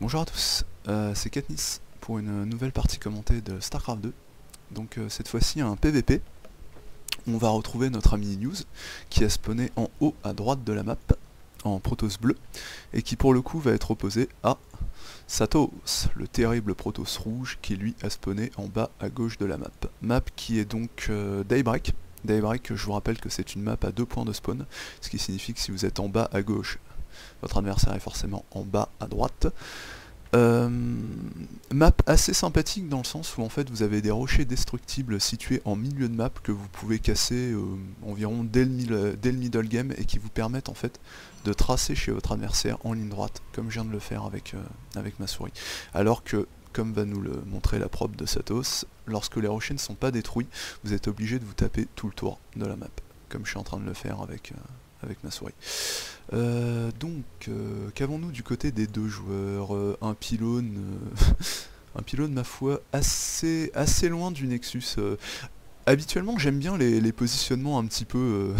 Bonjour à tous, c'est Katniss pour une nouvelle partie commentée de StarCraft 2. Donc cette fois-ci un PVP. On va retrouver notre ami News qui a spawné en haut à droite de la map, en Protoss bleu, et qui pour le coup va être opposé à Satos, le terrible Protoss rouge qui lui a spawné en bas à gauche de la map. Map qui est donc Daybreak. Daybreak, je vous rappelle que c'est une map à 2 points de spawn, ce qui signifie que si vous êtes en bas à gauche, votre adversaire est forcément en bas à droite. Map assez sympathique dans le sens où en fait vous avez des rochers destructibles situés en milieu de map que vous pouvez casser environ dès le middle game et qui vous permettent en fait de tracer chez votre adversaire en ligne droite comme je viens de le faire avec ma souris. Alors que, comme va nous le montrer la prop de Satos, lorsque les rochers ne sont pas détruits, vous êtes obligé de vous taper tout le tour de la map, comme je suis en train de le faire avec ma souris. Qu'avons-nous du côté des deux joueurs? Un pylône, un pylône ma foi assez loin du Nexus. Habituellement j'aime bien les positionnements un petit peu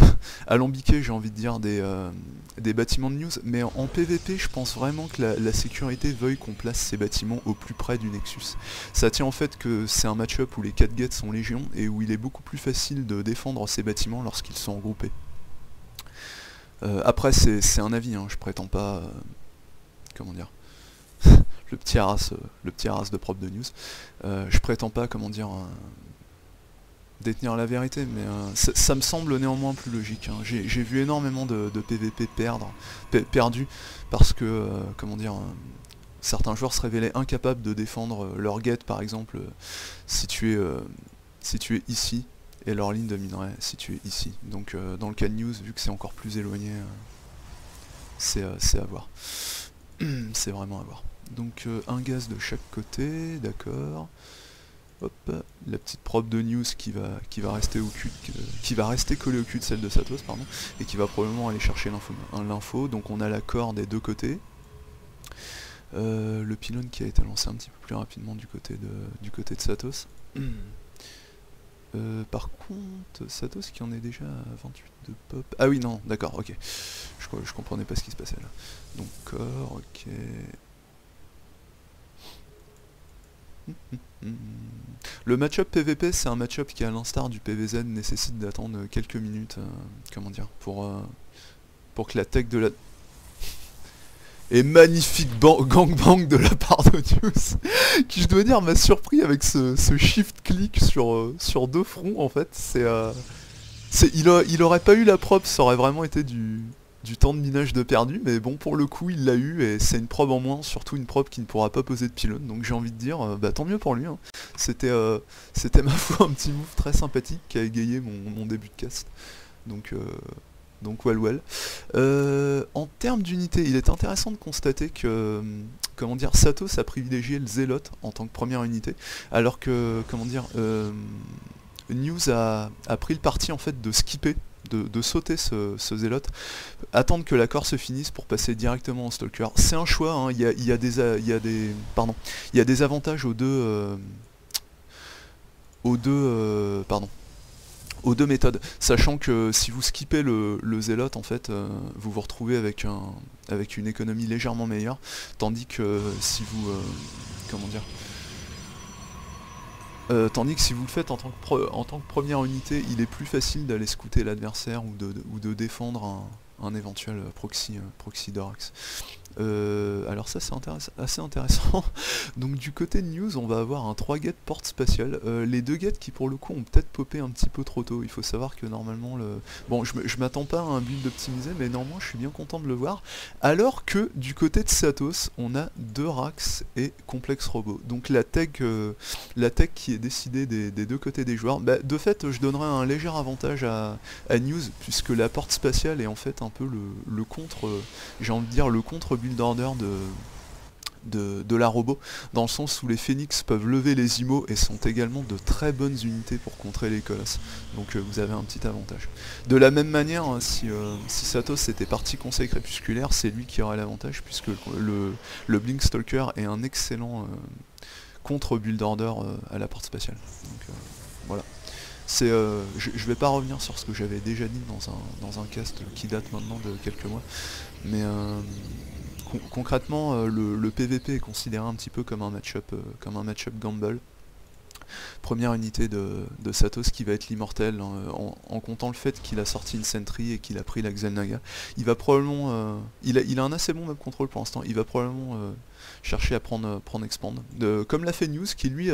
alambiqués, j'ai envie de dire, des bâtiments de news, mais en PVP je pense vraiment que la sécurité veuille qu'on place ces bâtiments au plus près du Nexus. Ça tient en fait que c'est un match-up où les 4 gates sont légion et où il est beaucoup plus facile de défendre ces bâtiments lorsqu'ils sont regroupés. Après c'est un avis, hein, je prétends pas... comment dire le petit haras de prop de news. Je prétends pas, comment dire, détenir la vérité, mais ça me semble néanmoins plus logique. Hein. J'ai vu énormément de PVP perdus parce que, comment dire, certains joueurs se révélaient incapables de défendre leur gate par exemple situé ici, et leur ligne de minerai située ici. Donc dans le cas de news, vu que c'est encore plus éloigné, c'est à voir. C'est vraiment à voir. Donc un gaz de chaque côté, d'accord. Hop, la petite prop de news qui va rester au cul, qui va rester collée au cul de celle de Satos, pardon, et qui va probablement aller chercher l'info. Donc on a la corde des deux côtés. Le pylône qui a été lancé un petit peu plus rapidement du côté de Satos. Par contre, Satos qui en est déjà à 28 de pop. Ah oui, non, d'accord, ok. Je comprenais pas ce qui se passait là. Donc, corps, ok. Le match-up PVP, c'est un match-up qui, à l'instar du PVZ, nécessite d'attendre quelques minutes, comment dire, pour que la tech de la... Et magnifique gangbang de la part de News, qui je dois dire m'a surpris avec ce shift-click sur deux fronts en fait. Il aurait pas eu la prop, ça aurait vraiment été du temps de minage de perdu, mais bon pour le coup il l'a eu et c'est une prop en moins, surtout une prop qui ne pourra pas poser de pylône, donc j'ai envie de dire, bah tant mieux pour lui. Hein. C'était ma foi un petit move très sympathique qui a égayé mon début de cast. Donc well. En termes d'unité, il est intéressant de constater que, comment dire, Satos a privilégié le Zélote en tant que première unité, alors que, comment dire, News a pris le parti en fait de skipper, de sauter ce Zélote, attendre que la corde se finisse pour passer directement en Stalker. C'est un choix, hein, il y a des avantages aux deux méthodes, sachant que si vous skippez le Zélote, en fait, vous vous retrouvez avec une économie légèrement meilleure, tandis que si vous... comment dire, tandis que si vous le faites en tant que première unité, il est plus facile d'aller scouter l'adversaire ou de défendre un éventuel proxy Dorax. Alors ça c'est assez intéressant. Donc du côté de News on va avoir un 3 gates porte spatiale. Les 2 gates qui pour le coup ont peut-être popé un petit peu trop tôt. Il faut savoir que normalement bon je m'attends pas à un build optimisé, mais néanmoins je suis bien content de le voir. Alors que du côté de Satos on a 2 Rax et complexe robot. Donc la tech qui est décidée des deux côtés des joueurs. Bah, de fait je donnerais un léger avantage à News, puisque la porte spatiale est en fait un peu le contre, j'ai envie de dire le contre build order de la robot, dans le sens où les phénix peuvent lever les IMO et sont également de très bonnes unités pour contrer les colosses. Donc vous avez un petit avantage. De la même manière, hein, si Satos était parti conseil crépusculaire, c'est lui qui aurait l'avantage, puisque le Blink Stalker est un excellent contre build order à la porte spatiale. Donc voilà. Je vais pas revenir sur ce que j'avais déjà dit dans un cast qui date maintenant de quelques mois, mais concrètement, le PVP est considéré un petit peu comme un match-up gamble. Première unité de Satos qui va être l'immortel, en comptant le fait qu'il a sorti une Sentry et qu'il a pris la Xel'Naga. Il va probablement... il a un assez bon map control pour l'instant, il va probablement chercher à prendre Expand. Comme l'a fait News, qui lui...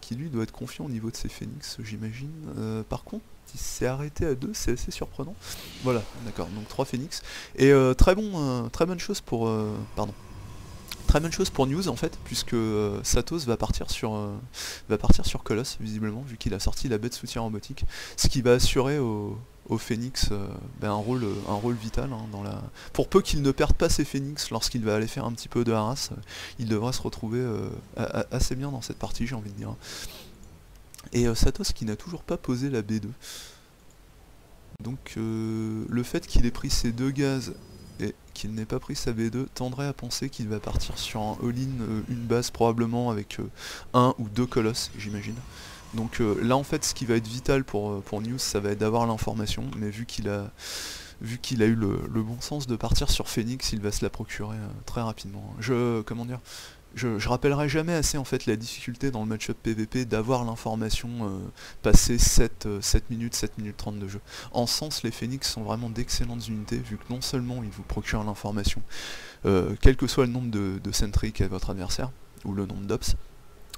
qui lui doit être confiant au niveau de ses Phoenix, j'imagine. Par contre, il s'est arrêté à 2, c'est assez surprenant. Voilà, d'accord, donc 3 Phoenix. Et très bonne chose pour... pardon. Très bonne chose pour News en fait, puisque Satos va partir sur Colosse, visiblement, vu qu'il a sorti la bête soutien robotique, ce qui va assurer au Phoenix un rôle vital dans la... Pour peu qu'il ne perde pas ses Phoenix lorsqu'il va aller faire un petit peu de harass, il devra se retrouver assez bien dans cette partie, j'ai envie de dire. Et Satos qui n'a toujours pas posé la B2. Donc le fait qu'il ait pris ces 2 gaz et qu'il n'ait pas pris sa B2 tendrait à penser qu'il va partir sur un all-in, une base probablement avec 1 ou 2 colosses, j'imagine. Donc là en fait ce qui va être vital pour News, ça va être d'avoir l'information, mais vu qu'il a eu le bon sens de partir sur Phoenix, il va se la procurer très rapidement. Je rappellerai jamais assez en fait la difficulté dans le match-up PVP d'avoir l'information passé 7 minutes 30 de jeu. En sens, les Phoenix sont vraiment d'excellentes unités, vu que non seulement ils vous procurent l'information, quel que soit le nombre de sentry qu'a votre adversaire, ou le nombre d'ops,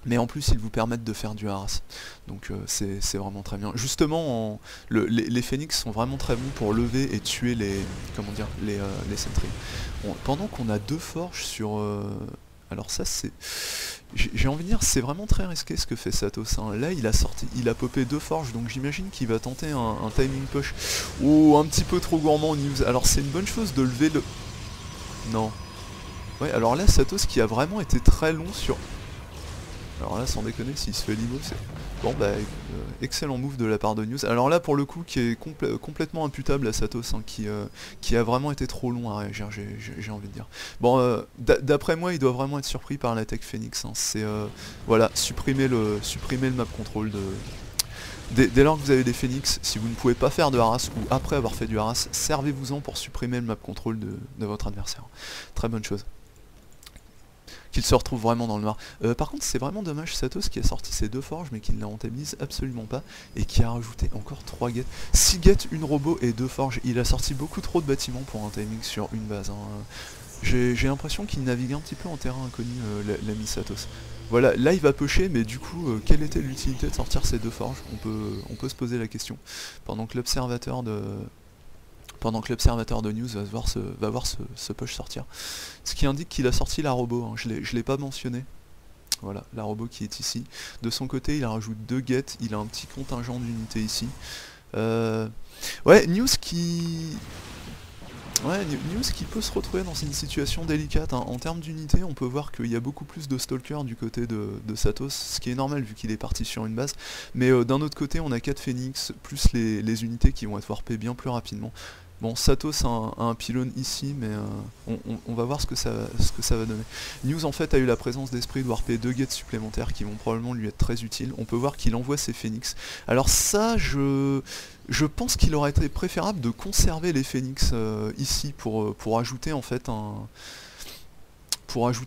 mais en plus ils vous permettent de faire du harass. Donc c'est vraiment très bien. Justement, les Phoenix sont vraiment très bons pour lever et tuer les sentry. Bon, pendant qu'on a 2 forges sur... alors ça c'est... J'ai envie de dire, c'est vraiment très risqué ce que fait Satos. Hein. Là il a popé 2 forges, donc j'imagine qu'il va tenter un timing push. Oh, un petit peu trop gourmand News. Alors c'est une bonne chose de lever le... Non. Ouais, alors là Satos qui a vraiment été très long sur... Alors là sans déconner, s'il se fait limo, c'est... Bon bah, excellent move de la part de News. Alors là pour le coup qui est complètement imputable à Satos, hein, qui a vraiment été trop long à réagir, j'ai envie de dire. Bon, d'après moi il doit vraiment être surpris par la tech Phoenix. Hein. C'est voilà, supprimer le map control de... Dès lors que vous avez des Phoenix, si vous ne pouvez pas faire de harass ou après avoir fait du harass, servez-vous-en pour supprimer le map control de votre adversaire. Très bonne chose. Qu'il se retrouve vraiment dans le noir. Par contre c'est vraiment dommage Satos qui a sorti ces 2 forges mais qui ne les rentabilise absolument pas et qui a rajouté encore 3 gates. 6 gates, une robot et 2 forges. Il a sorti beaucoup trop de bâtiments pour un timing sur une base. Hein. J'ai l'impression qu'il navigue un petit peu en terrain inconnu l'ami Satos. Voilà, là il va pusher, mais du coup quelle était l'utilité de sortir ces 2 forges? On peut se poser la question. Pendant que l'observateur de News va voir ce push sortir. Ce qui indique qu'il a sorti la robot, hein. Je l'ai pas mentionné. Voilà, la robot qui est ici. De son côté, il rajoute 2 gates, il a un petit contingent d'unités ici. Ouais, News qui peut se retrouver dans une situation délicate. Hein. En termes d'unités, on peut voir qu'il y a beaucoup plus de stalkers du côté de Satos, ce qui est normal vu qu'il est parti sur une base. Mais d'un autre côté, on a 4 Phoenix, plus les unités qui vont être warpées bien plus rapidement. Bon, Satos a un pylône ici, mais on va voir ce que ça va donner. News en fait a eu la présence d'esprit de warper 2 gates supplémentaires qui vont probablement lui être très utiles. On peut voir qu'il envoie ses Phoenix. Alors ça, je pense qu'il aurait été préférable de conserver les Phoenix ici pour ajouter en fait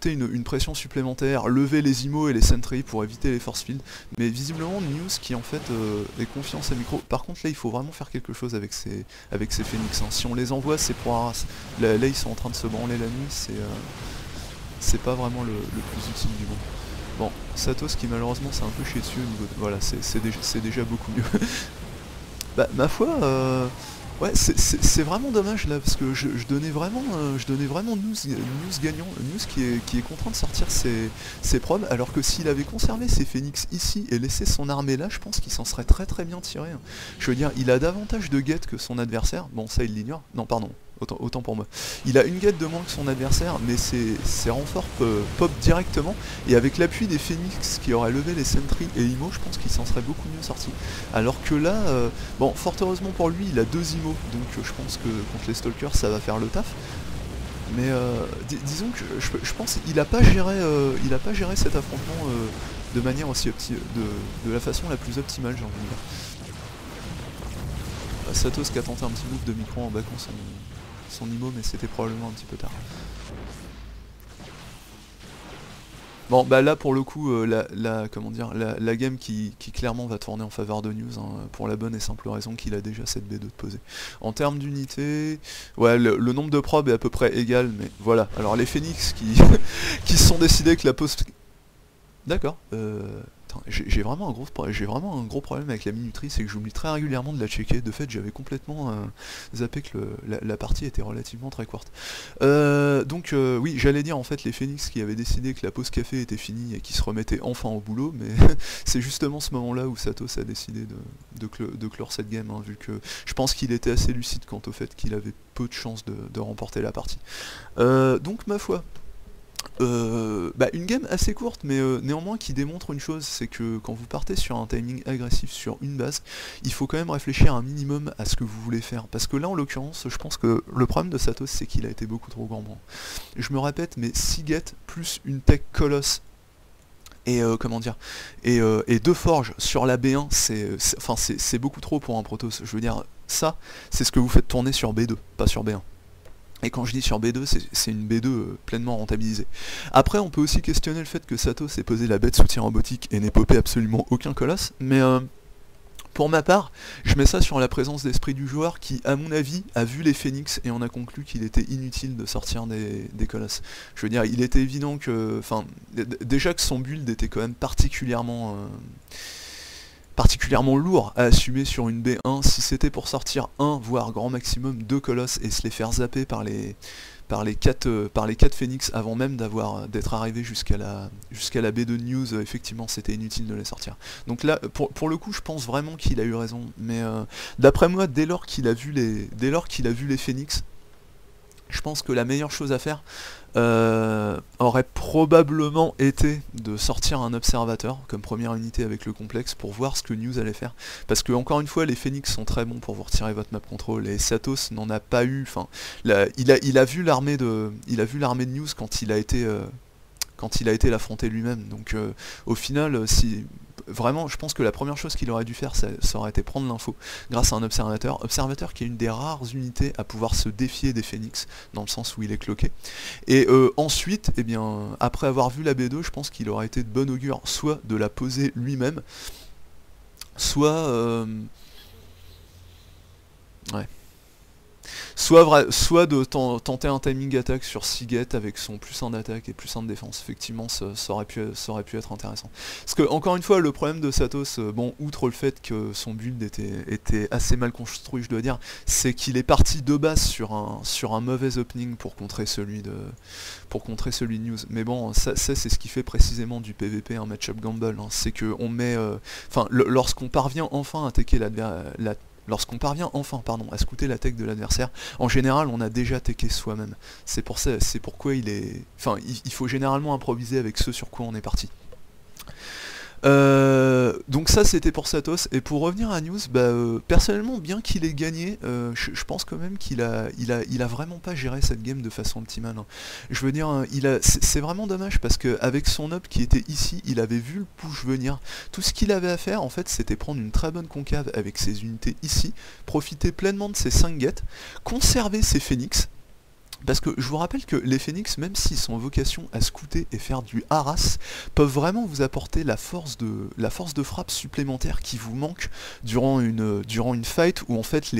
une pression supplémentaire, lever les IMO et les sentry pour éviter les force field, mais visiblement News qui en fait est confiant sa micro. Par contre là il faut vraiment faire quelque chose avec ces Phoenix, hein. Si on les envoie c'est pour harass. Là ils sont en train de se branler la nuit, c'est pas vraiment le plus utile du monde. Bon, Satos qui malheureusement c'est un peu chier dessus au niveau de... Voilà, c'est déjà beaucoup mieux. Bah ma foi... Ouais, c'est vraiment dommage là, parce que je donnais vraiment News gagnant, News qui est contraint de sortir ses probes, alors que s'il avait conservé ses Phoenix ici et laissé son armée là, je pense qu'il s'en serait très très bien tiré. Hein. Je veux dire, il a davantage de gates que son adversaire, bon ça il l'ignore, non pardon, autant pour moi. Il a une gate de moins que son adversaire, mais ses renforts pop directement, et avec l'appui des Phoenix qui auraient levé les Sentry et Imo, je pense qu'il s'en serait beaucoup mieux sorti. Alors que là, bon, fort heureusement pour lui, il a 2 Imo, donc je pense que contre les Stalkers ça va faire le taf. Mais disons que je pense qu'il a pas géré cet affrontement de manière aussi de la façon la plus optimale, j'ai envie de dire. Satos qui a tenté un petit move de micro en backant son IMO, mais c'était probablement un petit peu tard. Bon bah là pour le coup comment dire la game qui clairement va tourner en faveur de News hein, pour la bonne et simple raison qu'il a déjà cette B2 de posée. En termes d'unité, ouais le nombre de probes est à peu près égal, mais voilà. Alors les Phoenix qui qui se sont décidés que la pause. D'accord. J'ai vraiment un gros problème avec la minuterie, c'est que j'oublie très régulièrement de la checker. De fait, j'avais complètement zappé que la partie était relativement très courte. Donc oui, j'allais dire en fait les Phoenix qui avaient décidé que la pause café était finie et qui se remettaient enfin au boulot, mais c'est justement ce moment-là où Satos a décidé de clore cette game, hein, vu que je pense qu'il était assez lucide quant au fait qu'il avait peu de chances de remporter la partie. Donc ma foi. Une game assez courte mais néanmoins qui démontre une chose, c'est que quand vous partez sur un timing agressif sur une base, il faut quand même réfléchir un minimum à ce que vous voulez faire, parce que là en l'occurrence je pense que le problème de Satos c'est qu'il a été beaucoup trop gourmand. Je me répète, mais Seagate plus une tech Colosse et comment dire et deux forges sur la B1, c'est beaucoup trop pour un Protoss. Je veux dire, ça c'est ce que vous faites tourner sur B2, pas sur B1. Et quand je dis sur B2, c'est une B2 pleinement rentabilisée. Après, on peut aussi questionner le fait que Satos ait posé la bête soutien robotique et n'ait popé absolument aucun colosse, mais pour ma part, je mets ça sur la présence d'esprit du joueur qui, à mon avis, a vu les Phoenix et en a conclu qu'il était inutile de sortir des colosses. Je veux dire, il était évident que... Enfin, déjà que son build était quand même particulièrement lourd à assumer sur une B1. Si c'était pour sortir un, voire grand maximum 2 colosses et se les faire zapper par les 4 Phoenix avant même d'être arrivé jusqu'à la B2 News, effectivement c'était inutile de les sortir. Donc là, pour le coup, je pense vraiment qu'il a eu raison, mais d'après moi, dès lors qu'il a vu les Phoenix, je pense que la meilleure chose à faire aurait probablement été de sortir un observateur comme première unité avec le complexe pour voir ce que News allait faire. Parce que encore une fois, les Phoenix sont très bons pour vous retirer votre map control et Satos n'en a pas eu. Enfin, il a vu l'armée de News quand il a été l'affronter lui-même. Donc au final, si vraiment, je pense que la première chose qu'il aurait dû faire, ça aurait été prendre l'info grâce à un observateur qui est une des rares unités à pouvoir se défier des Phoenix, dans le sens où il est cloqué. Et ensuite, eh bien, après avoir vu la B2, je pense qu'il aurait été de bon augure, soit de la poser lui-même, soit... ouais. Soit de tenter un timing attack sur Seagate avec son plus 1 d'attaque et plus 1 de défense. Effectivement, ça aurait pu être intéressant. Parce que, encore une fois, le problème de Satos, bon, outre le fait que son build était assez mal construit, je dois dire, c'est qu'il est parti de base sur un mauvais opening pour contrer celui de News. Mais bon, ça c'est ce qui fait précisément du PVP un match-up gamble, hein. C'est que on met... lorsqu'on parvient enfin à attaquer lorsqu'on parvient enfin à scouter la tech de l'adversaire, en général on a déjà teché soi-même. C'est pourquoi il faut généralement improviser avec ce sur quoi on est parti. Donc ça c'était pour Satos, et pour revenir à News, personnellement, bien qu'il ait gagné, je pense quand même qu'il a vraiment pas géré cette game de façon optimale, hein. Je veux dire, c'est vraiment dommage parce que avec son up qui était ici, il avait vu le push venir. Tout ce qu'il avait à faire en fait, c'était prendre une très bonne concave avec ses unités ici, profiter pleinement de ses 5 gates, conserver ses Phoenix. Parce que je vous rappelle que les Phoenix, même s'ils sont en vocation à scouter et faire du harass, peuvent vraiment vous apporter la force de frappe supplémentaire qui vous manque durant une fight où en fait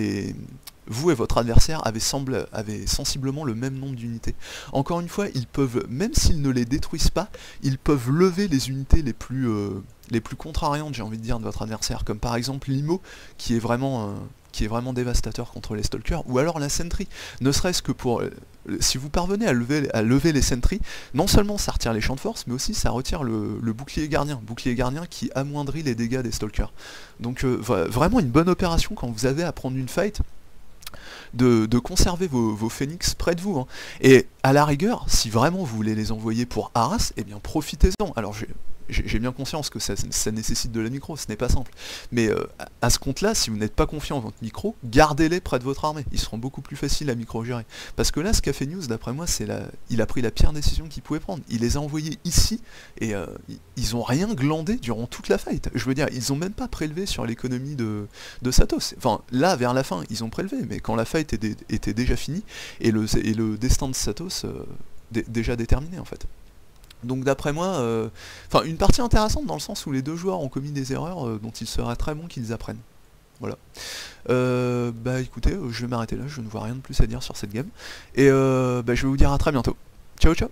vous et votre adversaire avez sensiblement le même nombre d'unités. Encore une fois, ils peuvent, même s'ils ne les détruisent pas, ils peuvent lever les unités les plus contrariantes, j'ai envie de dire, de votre adversaire, comme par exemple l'IMO, qui est vraiment dévastateur contre les stalkers, ou alors la sentry, ne serait-ce que pour... si vous parvenez à lever les sentry, non seulement ça retire les champs de force, mais aussi ça retire le bouclier gardien qui amoindrit les dégâts des stalkers. Donc vraiment une bonne opération quand vous avez à prendre une fight, de conserver vos Phoenix près de vous, hein. Et à la rigueur, si vraiment vous voulez les envoyer pour harass, eh bien profitez-en. Alors j'ai bien conscience que ça nécessite de la micro, ce n'est pas simple. Mais à ce compte-là, si vous n'êtes pas confiant en votre micro, gardez-les près de votre armée. Ils seront beaucoup plus faciles à micro-gérer. Parce que là, ce qu'a fait News, d'après moi, il a pris la pire décision qu'il pouvait prendre. Il les a envoyés ici, et ils ont rien glandé durant toute la fight. Je veux dire, ils ont même pas prélevé sur l'économie de Satos. Enfin, là, vers la fin, ils ont prélevé, mais quand la fight était déjà finie, et le destin de Satos déjà déterminé, en fait. Donc d'après moi, une partie intéressante dans le sens où les deux joueurs ont commis des erreurs dont il serait très bon qu'ils apprennent. Voilà. Bah écoutez, je vais m'arrêter là, je ne vois rien de plus à dire sur cette game. Et je vais vous dire à très bientôt. Ciao ciao.